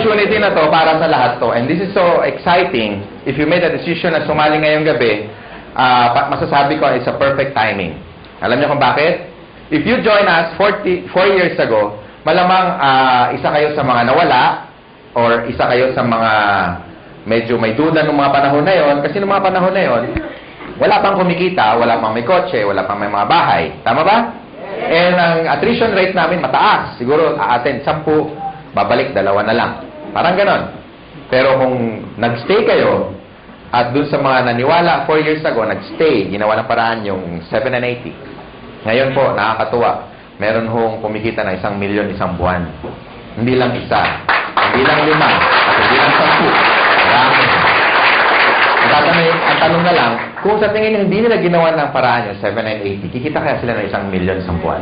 opportunity na to para sa lahat to. And this is so exciting. If you made a decision na sumali ngayong gabi, masasabi ko it's a perfect timing. Alam niyo kung bakit? If you join us 4 years ago, malamang isa kayo sa mga nawala or isa kayo sa mga medyo may duda ng mga panahon na yon. Kasi ng mga panahon na yon, wala pang kumikita, wala pang may kotse, wala pang may mga bahay. Tama ba? And ang attrition rate namin mataas. Siguro attend 10, babalik 2 na lang. Parang ganon. Pero kung nagstay kayo, at dun sa mga naniwala 4 years ago, nagstay, ginawa ng paraan yung 7 and 80. Ngayon po, nakakatuwa. Meron hong kumikita na 1 milyon isang buwan. Hindi lang isa, hindi lang 5, at hindi lang 10. Marami. Ang tanong na lang, kung sa tingin nyo hindi nila ginawa ng paraan yung 7 and 80, kikita kaya sila ng 1 milyon isang buwan?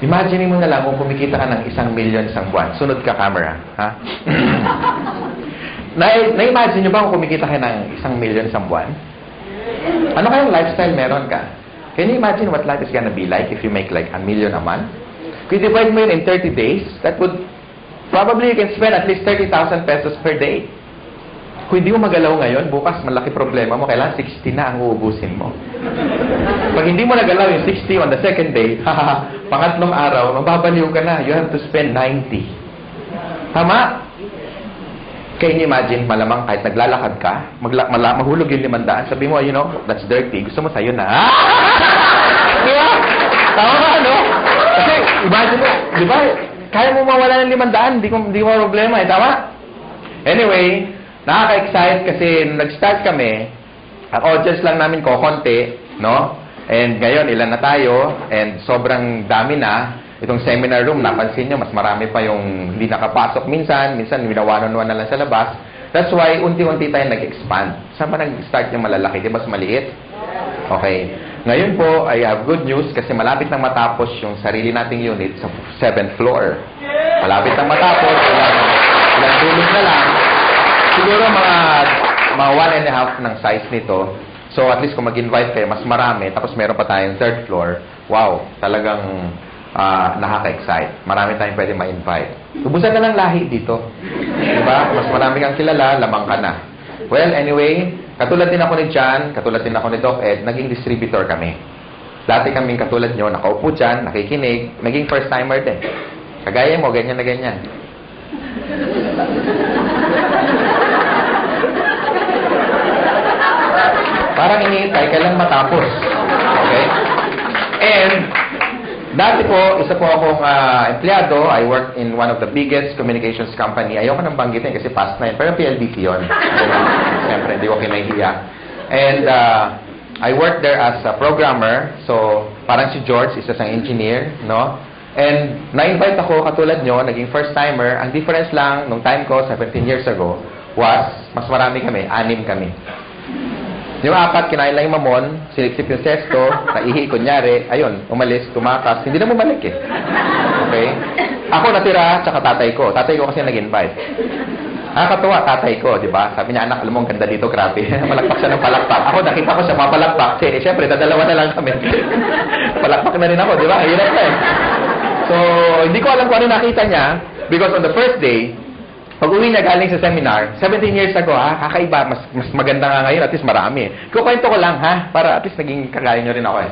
Imagine mo na lang kung kumikita ka ng 1 milyon isang buwan. Sunod ka, camera. Ha? Na-imagine nyo ba kung kumikita ka ng 1 milyon isang buwan? Ano kayang lifestyle meron ka? Can you imagine what life is gonna be like if you make like 1 million a month? Kung divide mo yun in 30 days, that would probably you can spend at least 30,000 pesos per day. Kung hindi mo magalaw ngayon, bukas malaki problema mo, kailangan 60 na ang uubusin mo. Pag hindi mo nagalaw yung 60 on the second day, pangatlong araw, mababaliw ka na. You have to spend 90. Tama? Can you imagine, malamang kahit naglalakad ka, mahulog yung 500, sabi mo, you know, that's dirty. Gusto mo sa'yo na. Diba? Tama ka, no? Kasi, imagine mo, di ba? Kaya mo mawala ng 500, hindi mo problema, tama? Anyway, nakaka-excite kasi nung nag-start kami, ang audience lang namin konti, no? And ngayon, ilan na tayo, and sobrang dami na. Itong seminar room, napansin nyo, mas marami pa yung hindi nakapasok minsan winawanan-wan na lang sa labas. That's why, unti-unti tayo nag-expand. Saan ba nag-start yung malalaki? Di ba mas maliit? Okay. Ngayon po, I have good news kasi malapit nang matapos yung sarili nating unit sa 7th floor. Malapit nang matapos, ilang tulog na lang. Siguro mga 1.5 ng size nito. So, at least kung mag-invite kayo, mas marami. Tapos meron pa tayong 3rd floor. Wow, talagang nakaka-excite. Marami tayong pwede ma-invite. Ubusan na lang lahi dito. Diba? Mas marami kang kilala, lamang ka na. Well, anyway, katulad din ako ni John, katulad din ako ni Doc Ed, naging distributor kami. Dati kaming katulad nyo, nakaupo dyan, nakikinig, naging first-timer din. Kagaya mo, ganyan na ganyan. Parang iniintay, kailan matapos. Okay? And, dati po, isa po akong empleyado. I worked in one of the biggest communications company. Ayoko nang banggitin kasi past na yun. Pero PLDT yun. Siyempre, hindi ko kinahiya. And I worked there as a programmer. So, parang si George, isa sang engineer, no? And na-invite ako, katulad nyo, naging first-timer. Ang difference lang, nung time ko, 17 years ago, was, mas marami kami, 6 kami. Yung 4, kinain lang yung mamon, sinisip yung sesto, naihi, kunyari, ayun, umalis, tumakas, hindi na bumalik eh. Okay? Ako natira, tsaka tatay ko. Tatay ko kasi nag-invite. Nakakatuwa, tatay ko, di ba? Sabi niya, anak, alam mo, ang ganda dito, grabe. Palakpak siya ng palakpak. Ako, nakita ko siya mapalakpak. Siyempre, dadalawa na lang kami. Palakpak na rin ako, di ba? Hirap na eh. So, hindi ko alam kung ano nakita niya, because on the first day, pag-uwi niya galing sa seminar, 17 years ago, kakaiba, mas maganda nga ngayon, at least marami. Kukwento ko lang, para at least naging kagaya nyo rin ako eh.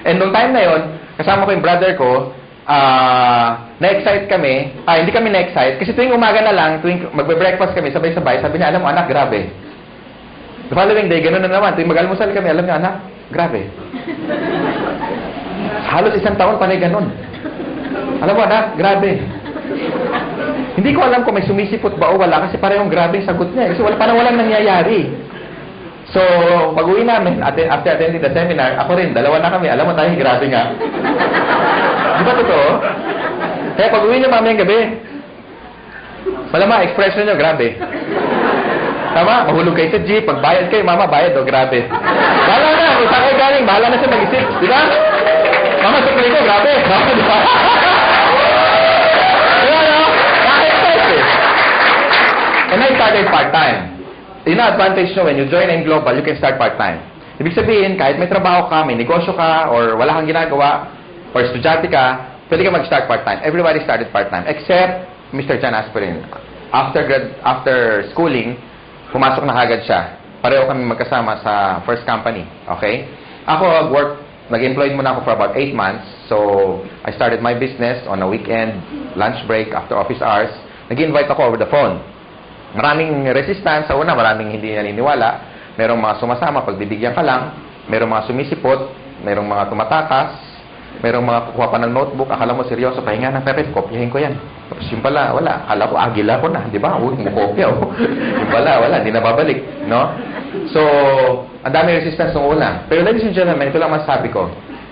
And nung time na yon, kasama ko yung brother ko, na-excite kami, hindi kami na-excite, kasi tuwing umaga na lang, tuwing magbe-breakfast kami, sabay-sabay, sabi niya, alam mo anak, grabe. The following day, gano'n na naman, tuwing mag-almusal kami, alam niya, anak, grabe. Halos 1 taon panay gano'n. Alam mo anak, grabe. Hindi ko alam kung may sumisipot ba o wala kasi parehong grabe yung sagot niya. Kasi parang walang nangyayari. So, pag-uwi namin, after attending the seminar, ako rin, 2 na kami. Alam mo tayo, grabe nga. Di ba totoo? Kaya pag-uwi niyo mamayang gabi, malama, expression niyo, grabe. Tama, mahulog kayo sa jeep, pagbayad kayo, mama, bayad o, grabe. Bahala na, kung saan kayo galing, bahala na siya mag-isip. Di ba? Mama, sukli ko, grabe. Di ba? And I started part-time. Yun ang advantage nyo, when you join in Global, you can start part-time. Ibig sabihin, kahit may trabaho ka, may negosyo ka, or wala kang ginagawa, or estudyante ka, pwede ka mag-start part-time. Everybody started part-time, except Mr. John Asperin. after schooling, pumasok na agad siya. Pareho kami magkasama sa first company. Okay? Ako, nag-employed muna ako for about 8 months. So, I started my business on a weekend, lunch break, after office hours. Nag-invite ako over the phone. Maraming resistance. Sa una, maraming hindi naniniwala. Merong mga sumasama, pagbibigyan ka lang. Merong mga sumisipot. Merong mga tumatakas. Merong mga kukuha pa ng notebook. Akala mo seryoso, pahinga ng pepet, kopyahin ko yan. Tapos yung pala, wala. Akala ko, agila ko na. Di ba? Uy, mukopya. Yung pala, wala. Di na babalik. No? So, ang dami resistance nung una. Pero ladies and gentlemen, ito lang masasabi ko.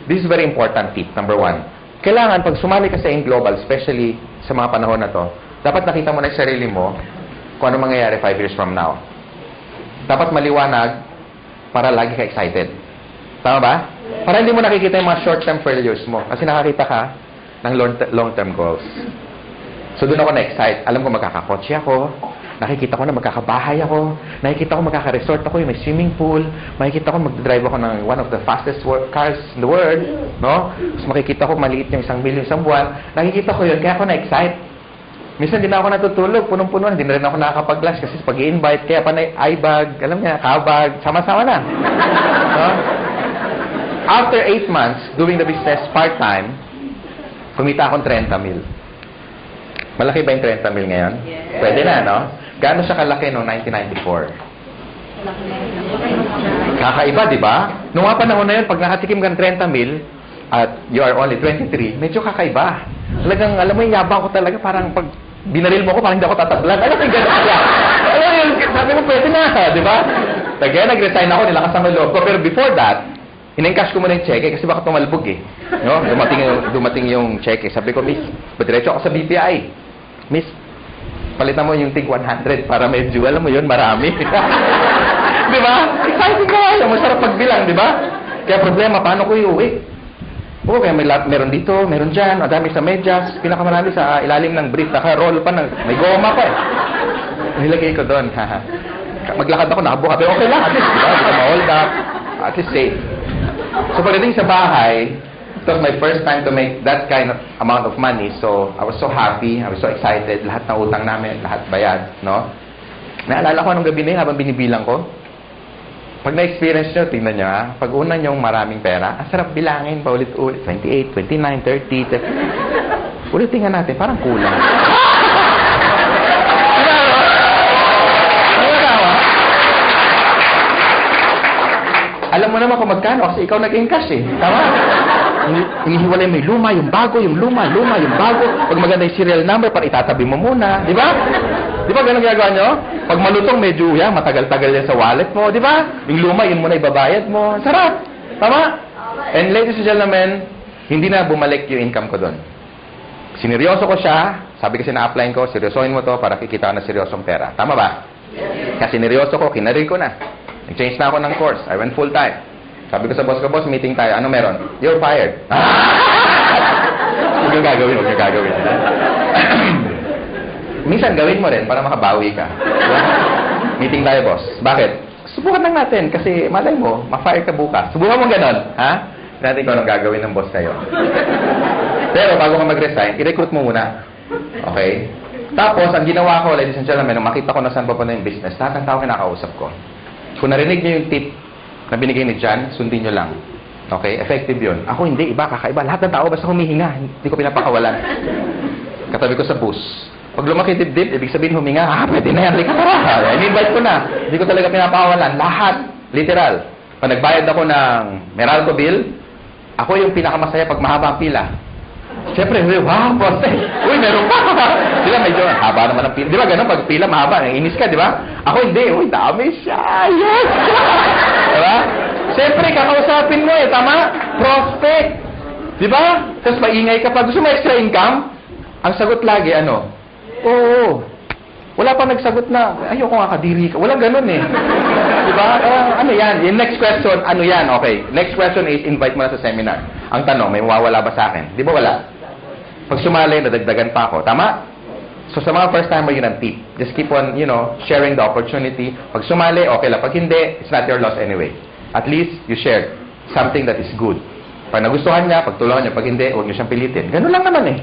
This is very important tip, number 1. Kailangan, pag sumali ka sa In Global, especially sa mga panahon na to, dapat nakita mo na yung sarili mo kung ano mangyayari 5 years from now. Dapat maliwanag para lagi ka excited. Tama ba? Para hindi mo nakikita yung mga short-term failures mo. Kasi nakakita ka ng long-term goals. So, doon ako na-excite. Alam ko magkakakotse ako. Nakikita ko na magkakabahay ako. Nakikita ko magkaka-resort ako, yung may swimming pool. Makikita ko mag-drive ako ng one of the fastest cars in the world. No? Tapos makikita ko maliit yung 1 million isang buwan. Nakikita ko yun, kaya ako na-excite. Minsan din ako natutulog, punong-puno. Hindi na rin ako nakakapag-lunch kasi pag i-invite, kaya pa na eye-bag, alam niya, kabag, sama-sama na. No? After 8 months, doing the business part-time, kumita akong 30 mil. Malaki ba yung 30 mil ngayon? Yes. Pwede na, no? Gaano siya kalaki noong 1994? Kakaiba, di ba? Noong nga panahon na yun, pag nakatikim ka ng 30 mil, at you are only 23, medyo kakaiba. Talagang, alam mo yung yabang ko talaga, parang pag binaril mo ko, parang hindi ako tatablan. Alam mo yung gano'n siya. Alam mo yung, sabi mo, pwede na, di ba? Kaya nag-resign ako, nilakas ang loob ko. Pero before that, in-encash ko muna yung cheque kasi baka tumalbog eh. No? Dumating yung cheque. Sabi ko, Miss, diretso ako sa BPI. Miss, palitan mo yung tig 100 para medyo, alam mo yun, marami. Di ba? Exciting ka kayo. Masarap pagbilang, di ba? Kaya problema, paano ko iuwi? Oo, kaya meron dito, meron dyan, madami sa medyas, pinakamarami sa ilalim ng brief, naka-roll pa, may goma pa eh. Nilagay ko doon. Maglakad ako, nakabuka. Pero okay lang, at least, di ba? Hindi ka ma-hold up. At least safe. So pagdating sa bahay, it was my first time to make that kind of amount of money. So I was so happy, I was so excited. Lahat ng utang namin, lahat bayad, no? Naalala ko anong gabi na yun habang binibilang ko. Pag na-experience nyo, tingnan nyo ha. Pag una nyong maraming pera, ang sarap bilangin pa ulit-ulit. 28, 29, 30. Ulitin nga natin, parang kulang. Alam mo naman kung magkano kasi ikaw nag-encash eh. Tama? Inihiwalay mo yung luma, yung bago, yung luma, yung bago. Pag maganda yung serial number, para itatabi mo muna. Di ba? Di ba ganun ginagawa nyo? Pag malutong, medyo yan, matagal-tagal yan sa wallet mo. Di ba? Yung luma, yun muna ibabayad mo. Sarap. Tama? And ladies and gentlemen, hindi na bumalik yung income ko doon. Sineryoso ko siya. Sabi kasi na-apply ko, seryosohin mo to para kikita ko na seryosong pera. Tama ba? Kasi sineryoso ko, kinarir ko na. Nag-change na ako ng course. I went full-time. Sabi ko sa boss ko, boss, meeting tayo. Ano meron? You're fired. Huwag yung gagawin. Minsan gawin mo rin para makabawi ka. Diba? Meeting tayo, boss. Bakit? Subukan lang natin kasi malay mo, ma-fire ka bukas. Subukan mo ganon. Ha? Natin kung anong gagawin ng boss kayo. Pero bago ka mag-resign, i-recruit mo muna. Okay? Tapos, ang ginawa ko, ladies and gentlemen, nung makita ko na saan papunta yung business, lahat ng tao kinakausap ko. Kung narinig niyo yung tip na binigay ni John, sundin niyo lang. Okay? Effective yun. Ako hindi, iba, kakaiba. Lahat ng tao basta humihinga. Hindi ko pinapakawalan. Katabi ko sa bus. Pag lumaki dibdib, ibig sabihin huminga, pwede na yan. I-invite ko na. Hindi ko talaga pinapakawalan. Lahat. Literal. Pag nagbayad ako ng Meralco bill, ako yung pinakamasaya pag mahaba ang pila. Siyempre, wow, boss. Uy, meron pa. Sila medyo, haba naman ang pila. Di ba ganun, pag pila mahaba, inis ka, di ba? Ako hindi, uy, dami siya. Yes! Di ba? Siyempre, kakausapin mo eh, tama? Prospect. Di ba? Tapos maingay ka pa. Gusto mo extra income? Ang sagot lagi, ano? Oo. Wala pa nagsagot na, ayoko nga kadiri ka. Walang ganun eh. Di ba? Ano yan? Yung next question, ano yan? Okay. Next question is, invite mo na sa seminar. Ang tanong, may mawawala ba sa akin? Di ba wala? Pag sumali, nadagdagan pa ako. Tama? So, sa mga first timer, yun ang tip. Just keep on, sharing the opportunity. Pag sumali, okay lang. Pag hindi, it's not your loss anyway. At least, you shared something that is good. Pag nagustuhan niya, pagtulungan niya. Pag hindi, huwag niyo siyang pilitin. Ganun lang naman eh.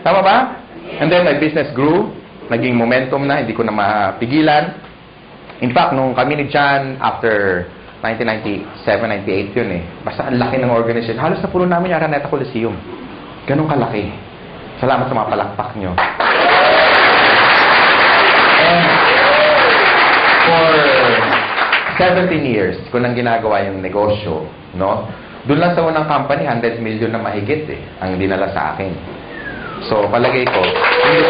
Tama ba? And then, my business grew. naging momentum na, hindi ko na mapigilan. In fact, nung kami ni John, after 1997, 98 yun eh. Basta ang laki ng organization. Halos na puno namin yung Araneta Coliseum. Ganun kalaki. Salamat sa mga palakpak nyo. And for 17 years, ko nang ginagawa yung negosyo, no? Doon lang sa unang company, 100 million na mahigit eh, ang dinala sa akin. So, palagay ko, yung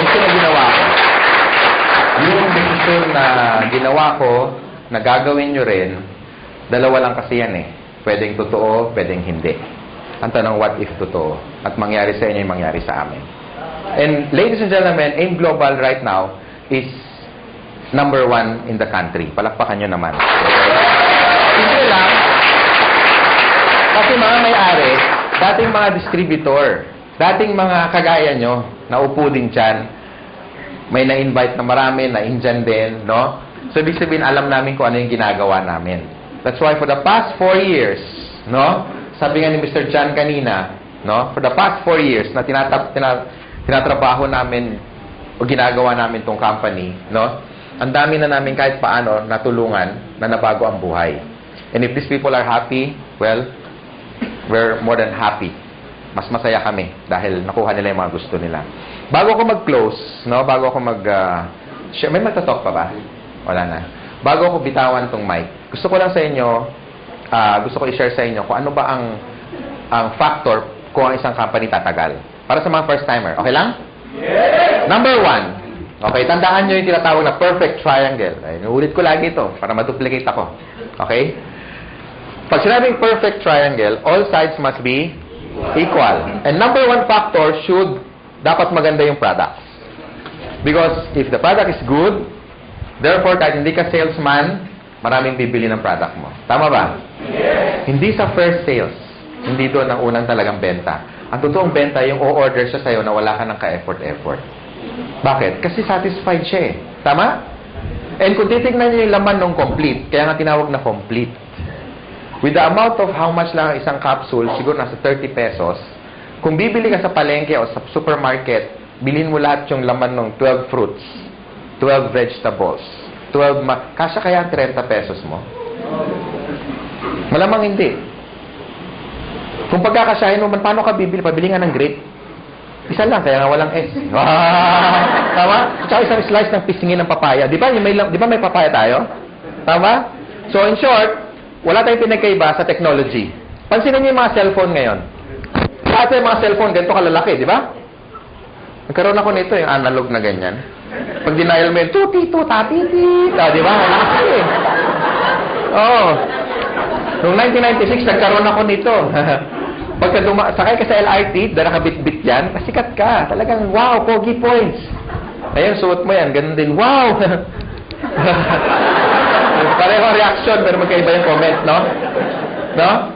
desisyon na ginawa ko, na gagawin nyo rin, dalawa lang kasi yan eh. Pwedeng totoo, pwedeng hindi. Ang tanong, what if totoo? At mangyari sa inyo yung mangyari sa amin. And ladies and gentlemen, AIM Global right now is #1 in the country. Palakpakan nyo naman. Simple lang. Kasi mga may-ari, dating mga distributor, dating mga kagaya nyo, naupo din dyan, may na-invite na marami, na-indyan din, no? So, ibig sabihin, alam namin kung ano yung ginagawa namin. That's why for the past 4 years, no? Sabi nga ni Mr. John kanina, no? For the past 4 years na tinatrabaho namin o ginagawa namin tong company, no? Ang dami na namin kahit paano natulungan na nabago ang buhay. And if these people are happy, well, we're more than happy. Mas masaya kami dahil nakuha nila yung mga gusto nila. Bago ako mag-close, no? Bago ako may magtatalk pa ba? Wala na. Bago ako bitawan tong mic, gusto ko lang sa inyo, gusto ko i-share sa inyo kung ano ba ang factor kung ang isang company tatagal. Para sa mga first-timer. Okay lang? Yes! #1. Okay, tandaan nyo yung tinatawag na perfect triangle. Ay, inuulit ko lagi ito para ma-duplicate ako. Okay? Pag sinabing perfect triangle, all sides must be equal. And #1 factor dapat maganda yung products. Because if the product is good, therefore, kahit hindi ka salesman, maraming bibili ng product mo. Tama ba? Yes. Hindi sa first sales. Hindi doon ang unang talagang benta. Ang totoong benta, yung o-order siya sa'yo na wala ka ng ka-effort. Bakit? Kasi satisfied siya eh. Tama? And kung titignan niyo yung laman ng complete, kaya nga tinawag na complete. With the amount of how much lang isang capsule, siguro nasa 30 pesos, kung bibili ka sa palengke o sa supermarket, bilhin mo lahat yung laman ng 12 fruits, 12 vegetables, kasya kaya ang 30 pesos mo? Malamang hindi. Kung pagkakasyahin mo, paano ka bibili? Pabili nga ng grape. Isa lang, kaya nga walang S. Tama? Tsaka isang slice ng pisngin ng papaya. Di ba may papaya tayo? Tama? So, in short, wala tayong pinagkaiba sa technology. Pansinin niyo yung mga cellphone ngayon. Dati yung mga cellphone, ganito kalalaki, di ba? Nagkaroon ako nito, yung analog na ganyan. Pag denial mo yun, tuti-tu, tati-ti. Di ba? Wala kasi eh. Oo. Noong 1996, nagkaroon ako nito. Pagka sakay ka sa LRT, dahil nakabit-bit yan, sikat ka. Talagang, wow, pogi points. Ayun, suot mo yan. Ganun din, wow. Pareho reaction, pero magkaiba yung comment, no? No?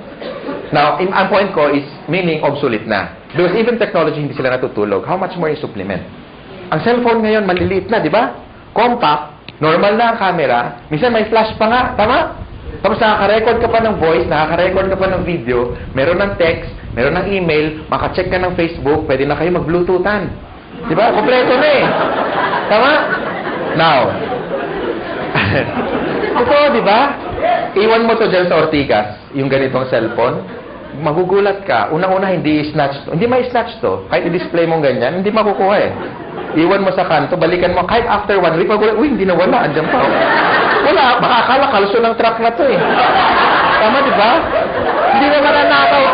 Now, ang point ko is, meaning obsolete na. Because even technology, hindi sila natutulog. How much more yung supplement? Ang cellphone ngayon, maliliit na, di ba? Compact, normal na ang camera. Minsan may flash pa nga, tama? Tapos nakaka-record ka pa ng voice, nakaka-record ka pa ng video, meron ng text, meron ng email, makacheck ka ng Facebook, pwede na kayo mag-bluetoothan. Di ba? Kompleto na eh. Tama? Now, ito, di ba? Iwan mo to dyan sa Ortigas, yung ganitong cellphone, magugulat ka. Unang-una, hindi i-snatch to. Hindi ma-snatch to. Kahit i-display mong ganyan, hindi makukuha eh. Iwan mo sa kanto, balikan mo. Kahit after 1 week, magulat, uy, hindi na wala. Andyan pa. Wala, makakala, kaluso ng truck na to eh. Tama, di ba? Hindi na mananakaw